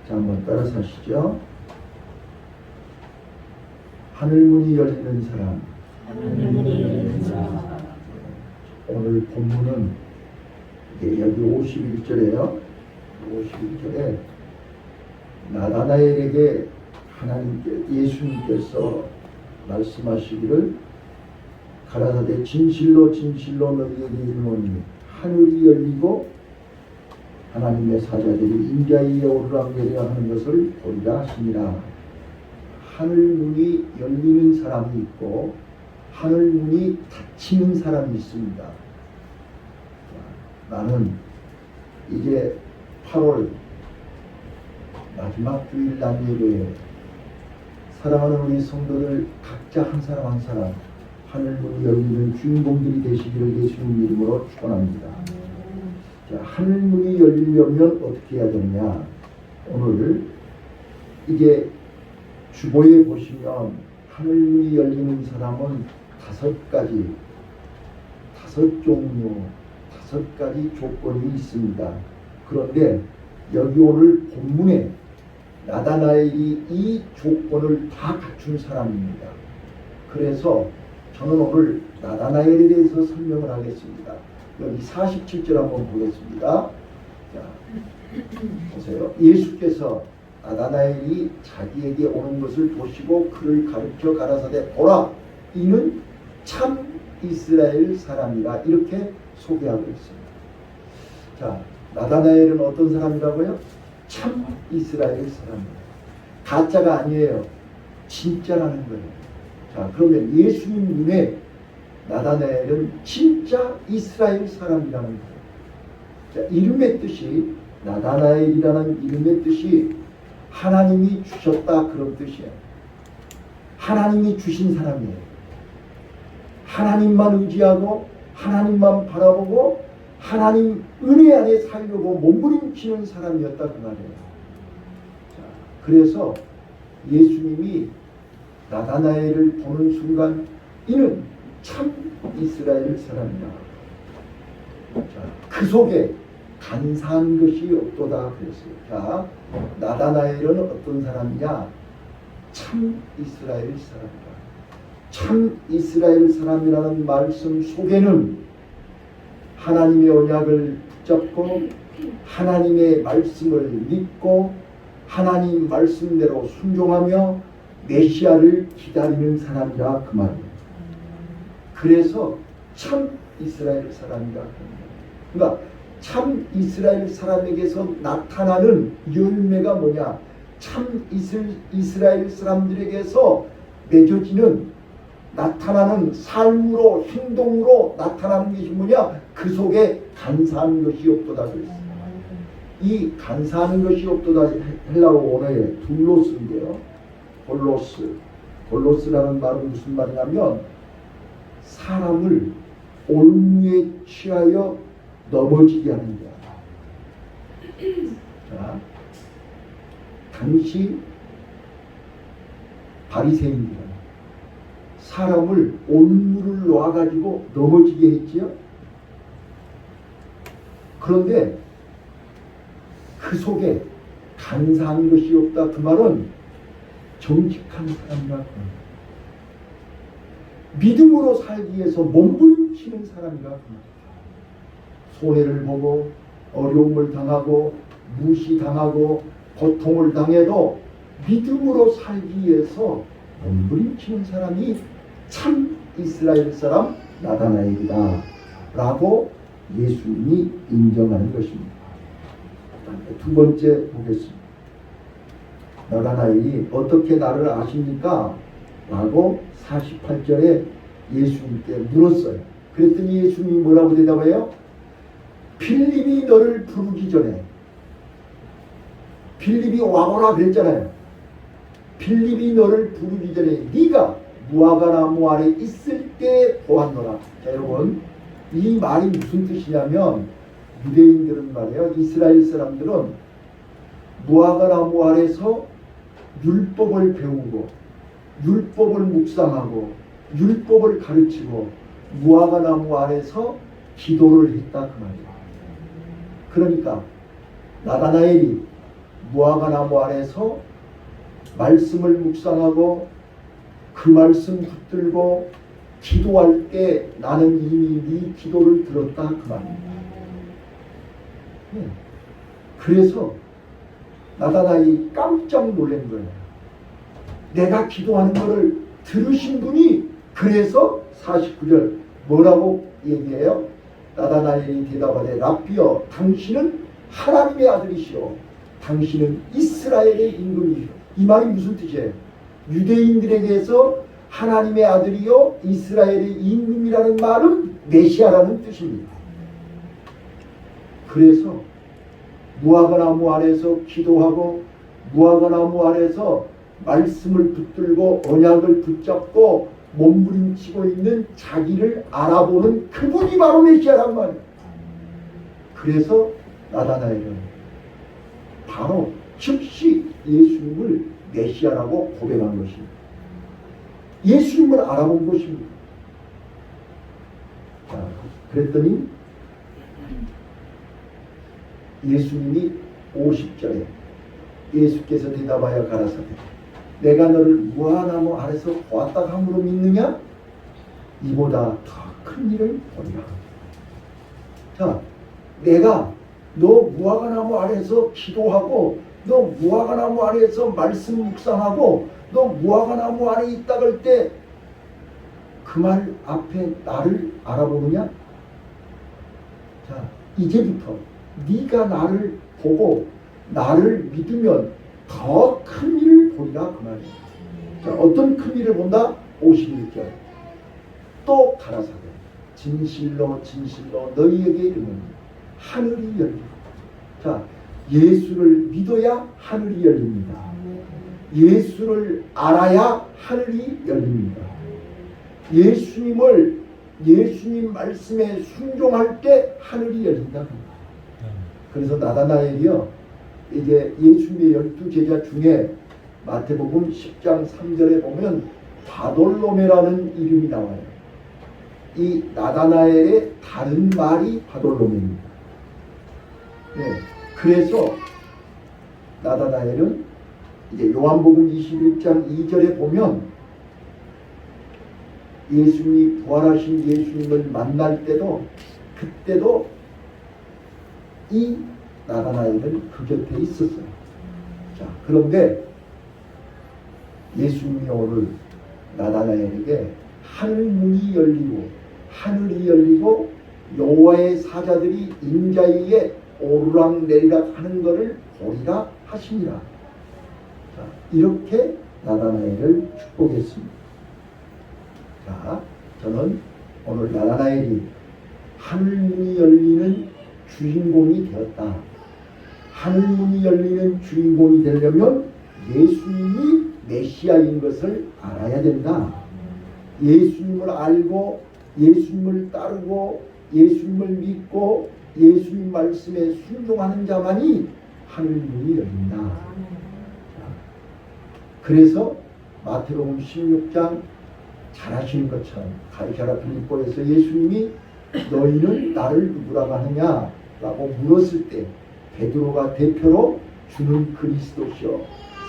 자, 한번 따라서 하시죠. 하늘문이 열리는 사람. 하늘문이 열리는 사람. 오늘 본문은 여기 51절에요. 51절에 나다나엘에게 예수님께서 말씀하시기를 가라사대 진실로 진실로 너희에게 이르노니 하늘이 열리고 하나님의 사자들이 인자에 오르락내리락 하는 것을 보리라 하시니라. 하늘문이 열리는 사람이 있고 하늘문이 닫히는 사람이 있습니다. 나는 이제 8월 마지막 주일 날 예배에 사랑하는 우리 성도들 각자 한 사람 한 사람 하늘문이 열리는 주인공들이 되시기를 예수님 이름으로 축원합니다. 자, 하늘문이 열리려면 어떻게 해야 되느냐? 오늘 이게 주보에 보시면 하늘문이 열리는 사람은 5가지, 5종류, 5가지 조건이 있습니다. 그런데 여기 오늘 본문에 나다나엘이 이 조건을 다 갖춘 사람입니다. 그래서 저는 오늘 나다나엘에 대해서 설명을 하겠습니다. 여기 47절 한번 보겠습니다. 자, 보세요. 예수께서 나다나엘이 자기에게 오는 것을 보시고 그를 가르쳐 가라사대 보라, 이는 참 이스라엘 사람이라, 이렇게 소개하고 있습니다. 자, 나다나엘은 어떤 사람이라고요? 참 이스라엘 사람입니다. 가짜가 아니에요. 진짜라는 거예요. 자, 그러면 예수님 눈에 나다나엘은 진짜 이스라엘 사람이라는 거예요. 자, 이름의 뜻이, 나다나엘이라는 이름의 뜻이 하나님이 주셨다, 그런 뜻이에요. 하나님이 주신 사람이에요. 하나님만 의지하고 하나님만 바라보고 하나님 은혜 안에 살려고 몸부림치는 사람이었다, 그 말이에요. 자, 그래서 예수님이 나다나엘을 보는 순간 이는 참 이스라엘 사람이다. 자, 그 속에 간사한 것이 없도다 그랬어요. 자, 나다나엘은 어떤 사람이냐? 참 이스라엘 사람이다. 참 이스라엘 사람이라는 말씀 속에는 하나님의 언약을 붙잡고 하나님의 말씀을 믿고 하나님 말씀대로 순종하며 메시아를 기다리는 사람이라, 그 말이에요. 그래서 참 이스라엘 사람이라. 그러니까 참 이스라엘 사람에게서 나타나는 열매가 뭐냐? 참 이스라엘 사람들에게서 맺어지는, 나타나는 삶으로, 행동으로 나타나는 것이 뭐냐? 그 속에 간사한 것이 없도다 그랬어요. 이 간사하는 것이 없도다, 헬라어 원어의 둘로스인데요. 볼로스라는 말은 무슨 말이냐면 사람을 올무에 취하여 넘어지게 하는 거야. 자, 당시 바리새인들은 사람을 올무를 놓아가지고 넘어지게 했지요. 그런데 그 속에 간사한 것이 없다, 그 말은 정직한 사람이라고, 믿음으로 살기 위해서 몸부림치는 사람이라고, 손해를 보고 어려움을 당하고 무시당하고 고통을 당해도 믿음으로 살기 위해서 몸부림치는 사람이 참 이스라엘 사람 나다나엘이다 라고 예수님이 인정하는 것입니다. 두 번째 보겠습니다. 나다나엘이 어떻게 나를 아십니까? 라고 48절에 예수님께 물었어요. 그랬더니 예수님이 뭐라고 대답해요? 빌립이 너를 부르기 전에, 빌립이 와보라 그랬잖아요. 빌립이 너를 부르기 전에 네가 무화과 나무 아래 있을 때 보았노라. 자, 여러분, 이 말이 무슨 뜻이냐면, 유대인들은 말이에요, 이스라엘 사람들은 무화과 나무 아래서 율법을 배우고 율법을 묵상하고 율법을 가르치고 무화과 나무 아래서 기도를 했다, 그 말이에요. 그러니까 나다나엘이 무화과 나무 아래서 말씀을 묵상하고 그 말씀 붙들고 기도할 때 나는 이미 네 기도를 들었다 그 말입니다. 네. 그래서 나다나엘이 깜짝 놀란 거예요. 내가 기도하는 것을 들으신 분이 그래서 49절 뭐라고 얘기해요? 나다나엘이 대답하되 랍비여 당신은 하나님의 아들이시오 당신은 이스라엘의 임금이시오. 이 말이 무슨 뜻이에요? 유대인들에게서 하나님의 아들이요 이스라엘의 임금이라는 말은 메시아라는 뜻입니다. 그래서 무화과 나무 아래서 기도하고 무화과 나무 아래서 말씀을 붙들고 언약을 붙잡고 몸부림치고 있는 자기를 알아보는 그분이 바로 메시아란 말이에요. 그래서 나다나엘은 바로 즉시 예수님을 메시아라고 고백한 것입니다. 예수님을 알아본 것입니다. 자, 그랬더니 예수님이 50절에 예수께서 대답하여 가라사대 내가 너를 무화과나무 아래서 보았다 함으로 믿느냐? 이보다 더 큰 일을 보리라. 자, 내가 너 무화과나무 아래서 기도하고 너 무화과나무 아래에서 말씀 묵상하고 너 무화과나무 아래에 있다 그럴 때 그 말 앞에 나를 알아보느냐? 자, 이제부터 네가 나를 보고 나를 믿으면 더 큰 일을 보리라 그 말이에요. 자, 어떤 큰 일을 본다? 51절 또 가라사대 진실로 진실로 너희에게 이르노니 하늘이 열리고. 자, 예수를 믿어야 하늘이 열립니다. 예수를 알아야 하늘이 열립니다. 예수님 말씀에 순종할 때 하늘이 열린다. 그래서 나다나엘이요 이제 예수님의 12제자 중에 마태복음 10장 3절에 보면 바돌로메라는 이름이 나와요. 이 나다나엘의 다른 말이 바돌로메입니다. 네, 그래서 나다나엘은 이제 요한복음 21장 2절에 보면 예수님이 부활하신 예수님을 만날 때도 그때도 이 나다나엘은 그 곁에 있었어요. 자, 그런데 예수님이 오늘 나다나엘에게 하늘문이 열리고 하늘이 열리고 여호와의 사자들이 인자에게 오르락내리락 하는 것을 보리라 하시니라. 자, 이렇게 나다나엘을 축복했습니다. 자, 저는 오늘 나다나엘이 하늘문이 열리는 주인공이 되었다. 하늘문이 열리는 주인공이 되려면 예수님이 메시아인 것을 알아야 된다. 예수님을 알고 예수님을 따르고 예수님을 믿고 예수님 말씀에 순종하는 자만이 하늘문이 열린다. 자, 그래서 마태복음 16장 잘 아시는 것처럼 가이사랴 빌립보에서 예수님이 너희는 나를 누구라고 하느냐 라고 물었을 때 베드로가 대표로 주는 그리스도시요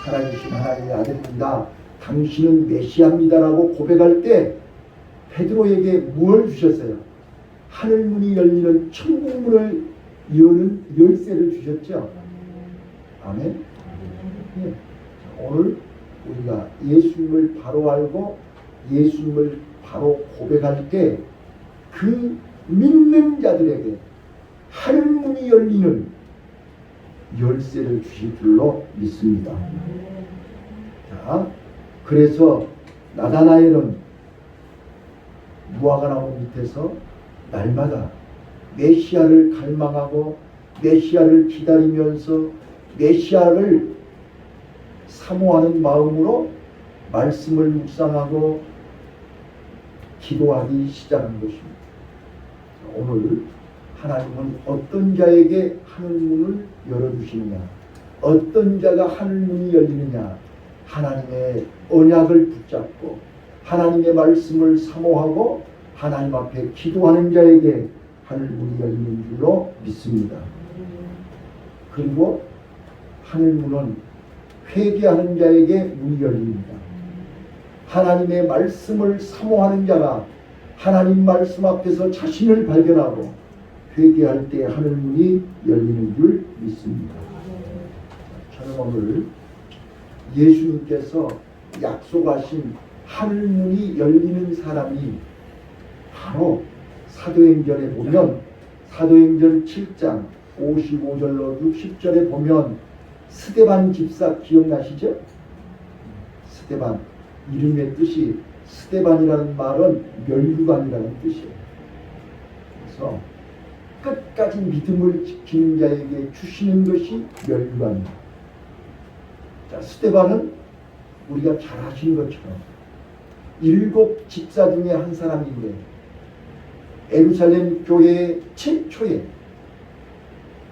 살아계신 하나님의 아들입니다. 당신은 메시아입니다 라고 고백할 때 베드로에게 무엇을 주셨어요? 하늘문이 열리는 천국문을 여는 열쇠를 주셨죠. 아멘. 네. 오늘 우리가 예수님을 바로 알고 예수님을 바로 고백할 때 그 믿는 자들에게 하늘문이 열리는 열쇠를 주실 줄로 믿습니다. 자, 그래서 나다나엘은 무화과나무 밑에서 날마다 메시아를 갈망하고 메시아를 기다리면서 메시아를 사모하는 마음으로 말씀을 묵상하고 기도하기 시작한 것입니다. 오늘 하나님은 어떤 자에게 하늘문을 열어주시느냐, 어떤 자가 하늘문이 열리느냐, 하나님의 언약을 붙잡고 하나님의 말씀을 사모하고 하나님 앞에 기도하는 자에게 하늘문이 열리는 줄로 믿습니다. 그리고 하늘문은 회개하는 자에게 문이 열립니다. 하나님의 말씀을 사모하는 자가 하나님 말씀 앞에서 자신을 발견하고 회개할 때 하늘문이 열리는 줄 믿습니다. 저는 오늘 예수님께서 약속하신 하늘문이 열리는 사람이 바로 사도행전에 보면 사도행전 7장 55절로 60절에 보면 스데반 집사 기억나시죠? 스데반, 이름의 뜻이 스데반이라는 말은 멸류관이라는 뜻이에요. 그래서 끝까지 믿음을 지키는 자에게 주시는 것이 멸류관입니다. 자, 스데반은 우리가 잘 아시는 것처럼 7 집사 중에 한 사람인데 예루살렘 교회의 최초의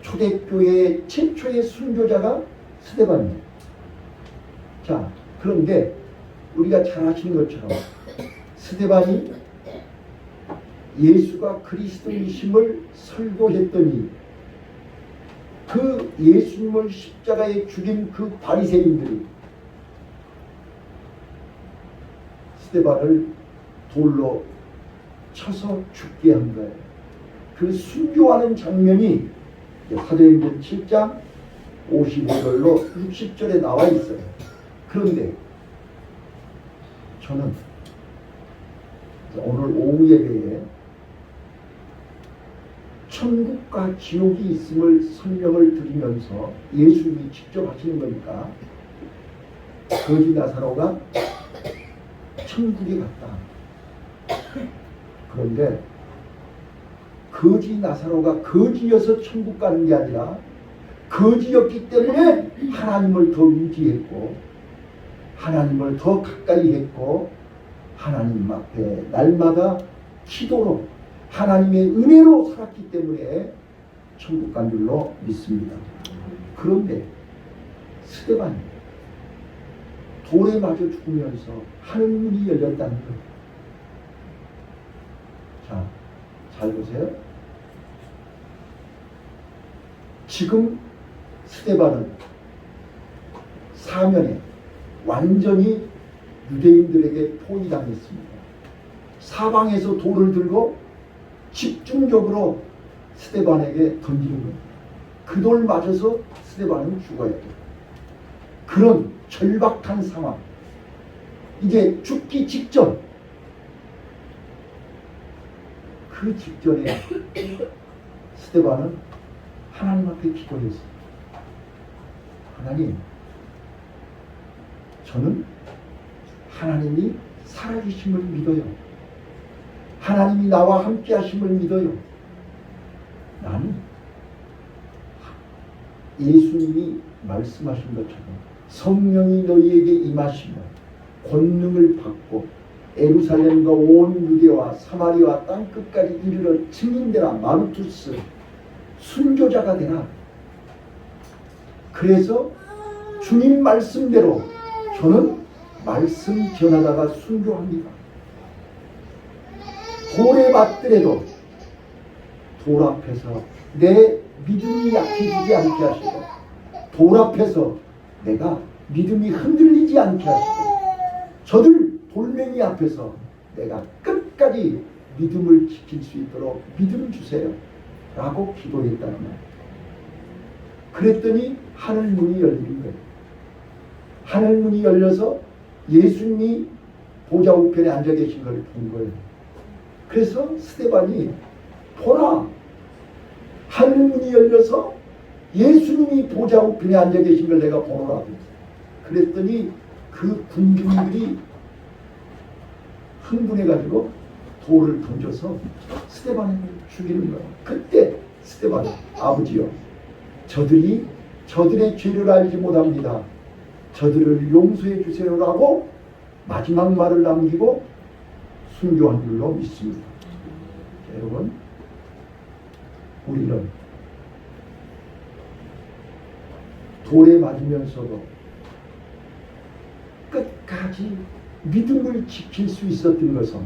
초대교회의 최초의 순교자가 스데반입니다. 자, 그런데 우리가 잘 아시는 것처럼 스데반이 예수가 그리스도이심을 설교했더니 그 예수님을 십자가에 죽인 그 바리새인들이 스데반을 돌로 쳐서 죽게 한 거예요. 그 순교하는 장면이 사도행전 7장 55절로 60절에 나와 있어요. 그런데 저는 오늘 오후 예배에 천국과 지옥이 있음을 설명을 드리면서 예수님이 직접 하시는 거니까 거지 나사로가 천국에 갔다. 그런데 거지 나사로가 거지여서 천국 가는 게 아니라 거지였기 때문에 하나님을 더 의지했고 하나님을 더 가까이 했고 하나님 앞에 날마다 기도로 하나님의 은혜로 살았기 때문에 천국 간 줄로 믿습니다. 그런데 스데반이 돌에 맞아 죽으면서 하늘문이 열렸다는 것. 자, 잘 보세요. 지금 스데반은 사면에 완전히 유대인들에게 포위당했습니다. 사방에서 돌을 들고 집중적으로 스데반에게 던지는 겁니다. 그 돌 맞아서 스데반은 죽어야 돼요. 그런 절박한 상황. 이제 죽기 직전. 그 직전에 스데반은 하나님 앞에 기도했어요. 하나님, 저는 하나님이 살아계심을 믿어요. 하나님이 나와 함께 하심을 믿어요. 나는 예수님이 말씀하신 것처럼 성령이 너희에게 임하시면 권능을 받고 예루살렘과 온 유대와 사마리아 땅끝까지 이르러 증인되라. 마르투스 순교자가 되라. 그래서 주님 말씀대로 저는 말씀 전하다가 순교합니다. 돌에 맞더라도 돌 앞에서 내 믿음이 약해지지 않게 하시고 돌 앞에서 내가 믿음이 흔들리지 않게 하시고 저들 돌멩이 앞에서 내가 끝까지 믿음을 지킬 수 있도록 믿음 주세요 라고 기도했다는 거예요. 그랬더니 하늘문이 열린 거예요. 하늘문이 열려서 예수님이 보좌 우편에 앉아 계신 걸 본 거예요. 그래서 스데반이 보라, 하늘문이 열려서 예수님이 보좌 우편에 앉아 계신 걸 내가 보노라고. 그랬더니 그 군중들이 흥분해가지고 돌을 던져서 스데반을 죽이는 거예요. 그때 스데반이 아버지요, 저들이 저들의 죄를 알지 못합니다. 저들을 용서해 주세요라고 마지막 말을 남기고 순교한 줄로 믿습니다. 자, 여러분, 우리는 돌에 맞으면서도 끝까지 믿음을 지킬 수 있었던 것은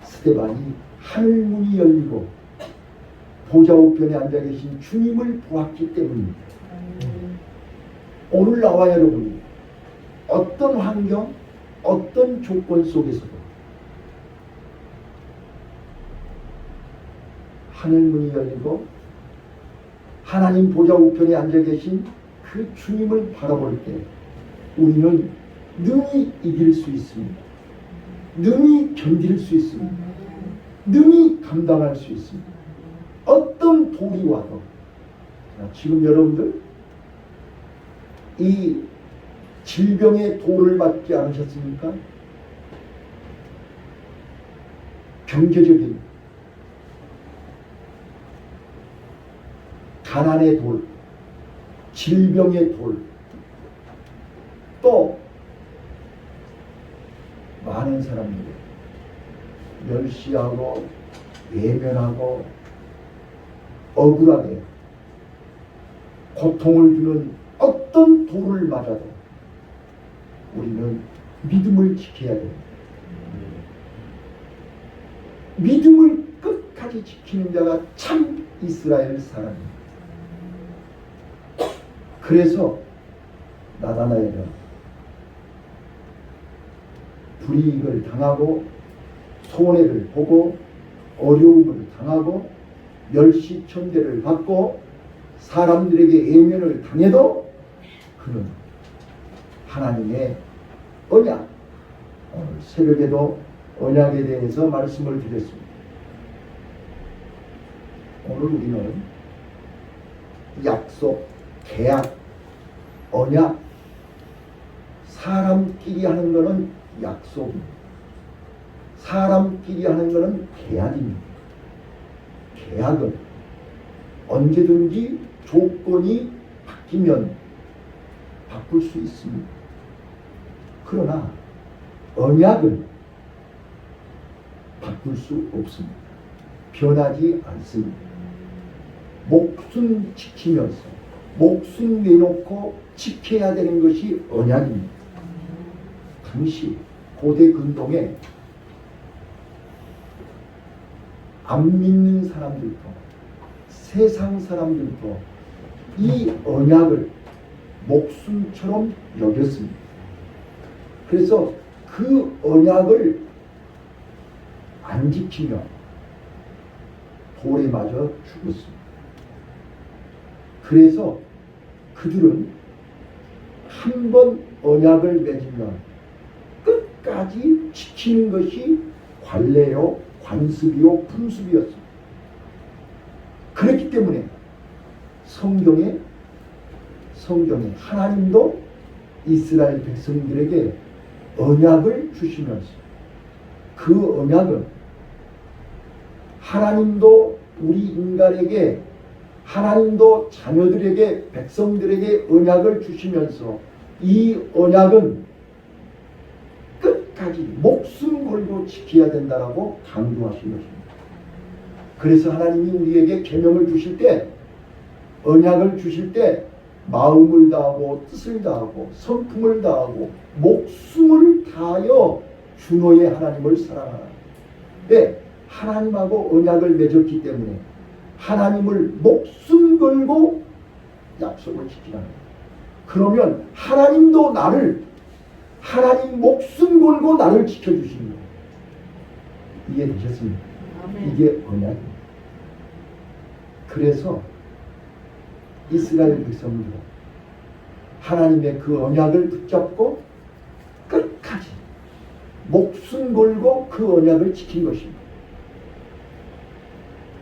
스데반이 하늘문이 열리고 보좌 우편에 앉아 계신 주님을 보았기 때문입니다. 오늘 나와 여러분이 어떤 환경, 어떤 조건 속에서도 하늘문이 열리고 하나님 보좌 우편에 앉아 계신 그 주님을 바라볼 때 우리는 능히 이길 수 있습니다. 능히 견딜 수 있습니다. 능히 감당할 수 있습니다. 어떤 돌이 와도. 지금 여러분들 이 질병의 돌을 맞지 않으셨습니까? 경제적인 가난의 돌, 질병의 돌, 또 많은 사람들이 멸시하고 외면하고 억울하게 고통을 주는 어떤 돌을 맞아도 우리는 믿음을 지켜야 됩니다. 믿음을 끝까지 지키는 자가 참 이스라엘 사람입니다. 그래서 나다나엘은 불이익을 당하고 손해를 보고 어려움을 당하고 멸시천대를 받고 사람들에게 외면을 당해도 그는 하나님의 언약, 오늘 새벽에도 언약에 대해서 말씀을 드렸습니다. 오늘 우리는 약속, 계약, 언약, 사람끼리 하는 것은 약속입니다. 사람끼리 하는 것은 계약입니다. 계약은 언제든지 조건이 바뀌면 바꿀 수 있습니다. 그러나 언약은 바꿀 수 없습니다. 변하지 않습니다. 목숨 지키면서 목숨 내놓고 지켜야 되는 것이 언약입니다. 당시 고대 근동에 안 믿는 사람들도 세상 사람들도 이 언약을 목숨처럼 여겼습니다. 그래서 그 언약을 안 지키며 돌에 맞아 죽었습니다. 그래서 그들은 한 번 언약을 맺으면 끝까지 지키는 것이 관례요, 관습이요, 풍습이었습니다. 그렇기 때문에 성경에 하나님도 이스라엘 백성들에게 언약을 주시면서 그 언약은 하나님도 우리 인간에게 하나님도 자녀들에게 백성들에게 언약을 주시면서 이 언약은 끝까지 목숨 걸고 지켜야 된다라고 강조하신 것입니다. 그래서 하나님이 우리에게 계명을 주실 때 언약을 주실 때 마음을 다하고 뜻을 다하고 성품을 다하고 목숨을 다하여 주 너의 하나님을 사랑하라. 네, 하나님하고 언약을 맺었기 때문에 하나님을 목숨 걸고 약속을 지키라는 거예요. 그러면 하나님도 하나님 목숨 걸고 나를 지켜주시는 거예요. 이해되셨습니까? 이게 언약입니다. 그래서 이스라엘 백성들은 하나님의 그 언약을 붙잡고 끝까지 목숨 걸고 그 언약을 지킨 것입니다.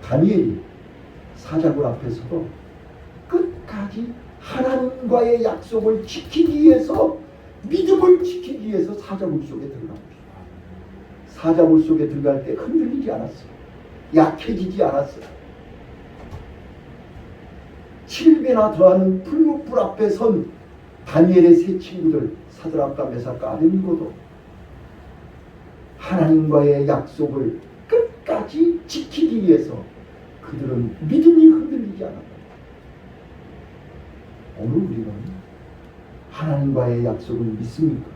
다니엘이 사자굴 앞에서도 끝까지 하나님과의 약속을 지키기 위해서 믿음을 지키기 위해서 사자굴 속에 들어간 것입니다. 사자굴 속에 들어갈 때 흔들리지 않았어요. 약해지지 않았어요. 7배나 더하는 풀무불 앞에 선 다니엘의 세 친구들 사드락과 메삭과 아벤니고도 하나님과의 약속을 끝까지 지키기 위해서 그들은 믿음이 흔들리지 않았다. 오늘 우리는 하나님과의 약속을 믿습니까?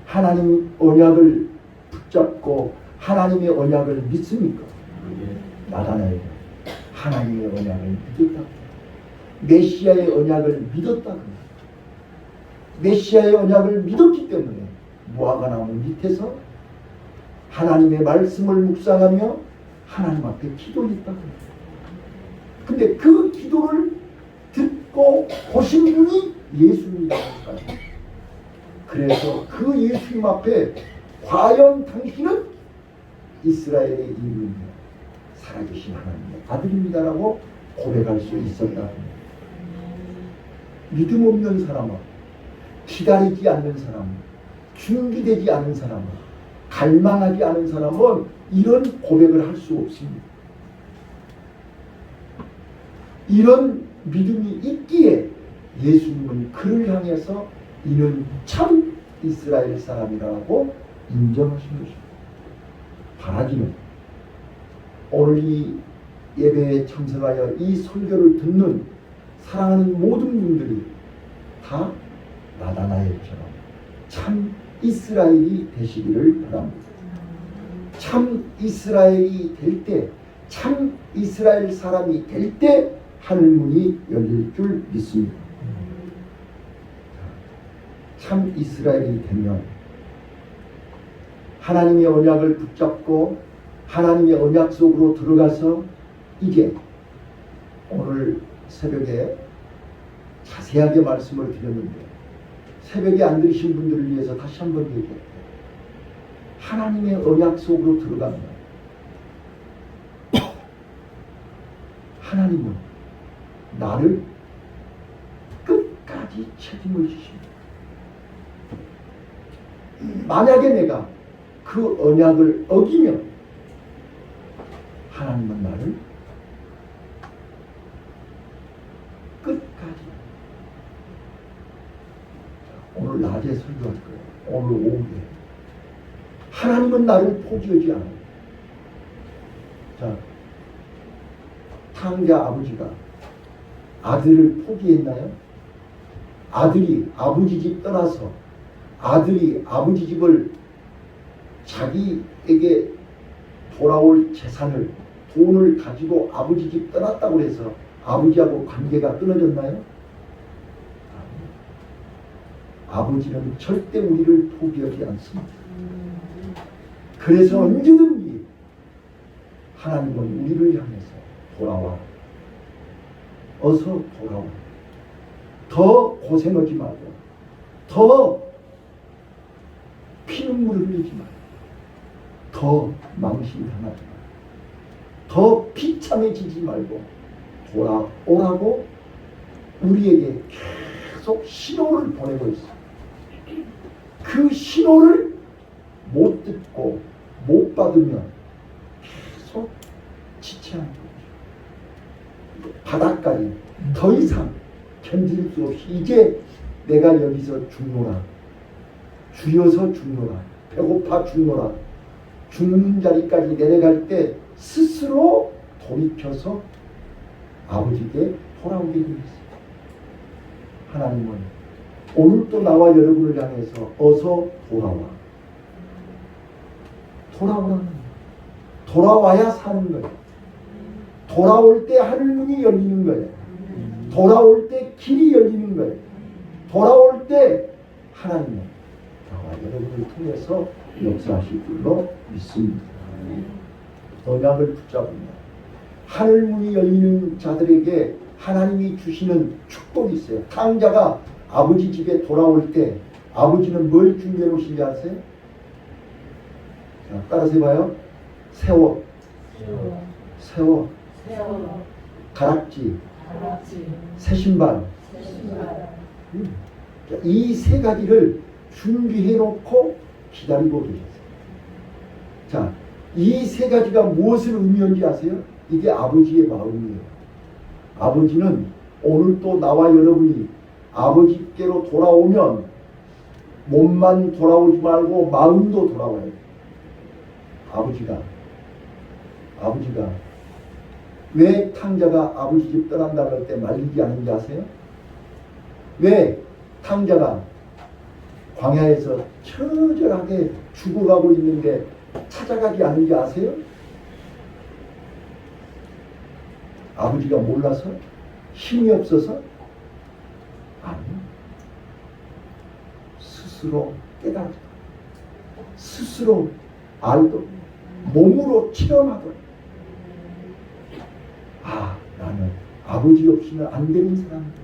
하나님 언약을 붙잡고 하나님의 언약을 믿습니까? 나다나엘은 하나님의 언약을 믿었다. 메시아의 언약을 믿었다. 메시아의 언약을 믿었기 때문에 무화과나무 밑에서 하나님의 말씀을 묵상하며 하나님 앞에 기도했다. 근데 그 기도를 듣고 보신 분이 예수님이다. 그래서 그 예수님 앞에 과연 당신은 이스라엘의 이민이며 살아계신 하나님의 아들입니다라고 고백할 수 있었다. 믿음 없는 사람은, 기다리지 않는 사람은, 준비되지 않은 사람은, 갈망하지 않은 사람은 이런 고백을 할 수 없습니다. 이런 믿음이 있기에 예수님은 그를 향해서 이는 참 이스라엘 사람이라고 인정하신 것입니다. 바라기는 오늘 이 예배에 참석하여 이 설교를 듣는 사랑하는 모든 분들이 다 나다나엘처럼 참 이스라엘이 되시기를 바랍니다. 참 이스라엘이 될 때, 참 이스라엘 사람이 될 때 하늘문이 열릴 줄 믿습니다. 참 이스라엘이 되면 하나님의 언약을 붙잡고 하나님의 언약 속으로 들어가서 이제 오늘 새벽에 자세하게 말씀을 드렸는데 새벽에 안 들으신 분들을 위해서 다시 한번 얘기할게요. 하나님의 언약 속으로 들어가면 하나님은 나를 끝까지 책임을 지십니다. 만약에 내가 그 언약을 어기면 하나님은 나를 끝까지, 오늘 낮에 설교할 거예요. 오늘 오후에 하나님은 나를 포기하지 않아요. 자, 탕자 아버지가 아들을 포기했나요? 아들이 아버지 집 떠나서 아들이 아버지 집을 자기에게 돌아올 재산을, 돈을 가지고 아버지 집 떠났다고 해서 아버지하고 관계가 끊어졌나요? 아버지는 절대 우리를 포기하지 않습니다. 그래서 언제든지 하나님은 우리를 향해서 돌아와, 어서 돌아와, 더 고생하지 말고, 더 피눈물을 흘리지 말고, 더 망신당하지 말고, 더 비참해지지 말고 돌아오라고 우리에게 계속 신호를 보내고 있습니다. 그 신호를 못 듣고 못 받으면 계속 지체하는 거죠. 바닥까지 더 이상 견딜 수 없이 이제 내가 여기서 죽노라, 주여서 죽노라, 배고파 죽노라, 죽는 자리까지 내려갈 때 스스로 돌이켜서 아버지께 돌아오게 되어 있습니다. 하나님은 오늘도 나와 여러분을 향해서 어서 돌아와, 돌아오라는 거예요. 돌아와야 사는 거예요. 돌아올 때 하늘문이 열리는 거예요. 돌아올 때 길이 열리는 거예요. 돌아올 때 하나님은 나와 여러분을 통해서 역사하실 줄로 믿습니다. 언약을 붙잡으면 하늘문이 열리는 자들에게 하나님이 주시는 축복이 있어요. 탕자가 아버지 집에 돌아올 때 아버지는 뭘 준비해 놓으신지 아세요? 자, 따라서 해봐요. 세워, 세워, 가락지, 새 신발. 이 세 가지를 준비해 놓고 기다리고 계셨어요. 자, 이 세 가지가 무엇을 의미하는지 아세요? 이게 아버지의 마음이에요. 아버지는 오늘 또 나와 여러분이 아버지께로 돌아오면 몸만 돌아오지 말고 마음도 돌아와야 돼요. 아버지가 왜 탕자가 아버지 집 떠난다고 할 때 말리지 않은지 아세요? 왜 탕자가 광야에서 처절하게 죽어가고 있는데 찾아가지 않은지 아세요? 아버지가 몰라서? 힘이 없어서? 아니요. 스스로 깨닫고 스스로 알고 몸으로 체험하고 아, 나는 아버지 없이는 안 되는 사람이다.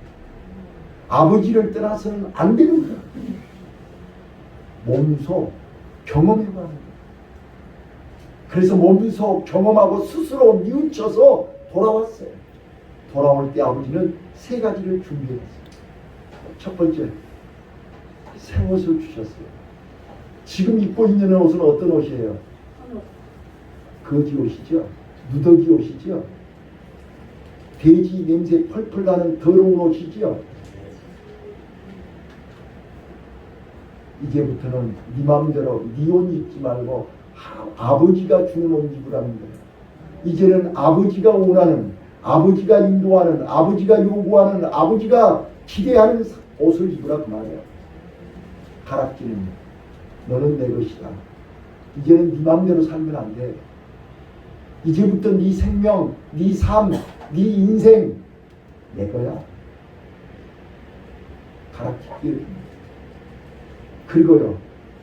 아버지를 떠나서는 안 되는 사람. 몸소 경험해봐야 합니다. 그래서 몸소 경험하고 스스로 뉘우쳐서 돌아왔어요. 돌아올 때 아버지는 세 가지를 준비했어요. 첫 번째, 새 옷을 주셨어요. 지금 입고 있는 옷은 어떤 옷이에요? 거지 옷이죠. 누더기 옷이죠. 돼지 냄새 펄펄 나는 더러운 옷이죠. 이제부터는 네 마음대로 네 옷 입지 말고 아버지가 주는 옷 입으라는 거예요. 이제는 아버지가 원하는, 아버지가 인도하는, 아버지가 요구하는, 아버지가 기대하는 옷을 입으라 그 말이에요. 가락지는 너는 내 것이다. 이제는 네 마음대로 살면 안 돼. 이제부터 네 생명, 네 삶, 네 인생 내 거야. 가락지를 줍니다. 그리고요,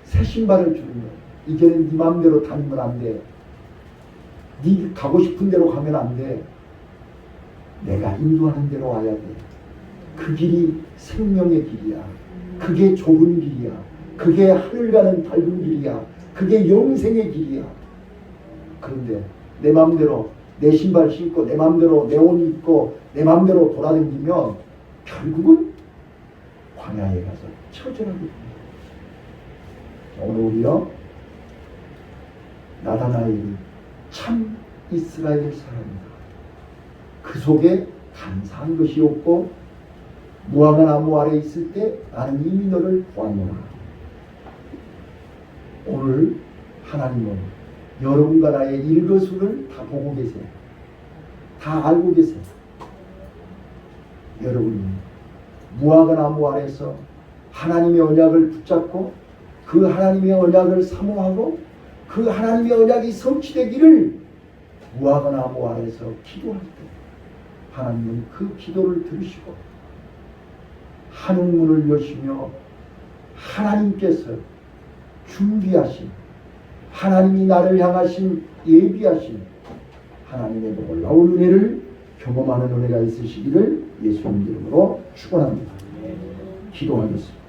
새 신발을 주는 거야. 이제는 네 마음대로 다니면 안 돼. 네 가고 싶은 대로 가면 안 돼. 내가 인도하는 대로 와야 돼. 그 길이 생명의 길이야. 그게 좁은 길이야. 그게 하늘 가는 밝은 길이야. 그게 영생의 길이야. 그런데 내 마음대로 내 신발 신고 내 마음대로 내 옷 입고 내 마음대로 돌아다니면 결국은 광야에 가서 처절하게 됩니다. 오늘 우리요, 나다나엘이 참 이스라엘 사람이다. 그 속에 감사한 것이 없고 무화과 나무 아래 있을 때 나는 이미 너를 보았노라. 오늘 하나님은 여러분과 나의 일거수를 다 보고 계세요. 다 알고 계세요. 여러분이 무화과 나무 아래서 하나님의 언약을 붙잡고 그 하나님의 언약을 사모하고 그 하나님의 언약이 성취되기를 무화과 나무 아래서 기도할 때 하나님은 그 기도를 들으시고 하늘문을 여시며 하나님께서 준비하신, 하나님이 나를 향하신 예비하신 하나님의 놀라운 은혜를 경험하는 은혜가 있으시기를 예수님 이름으로 축원합니다. 기도하겠습니다.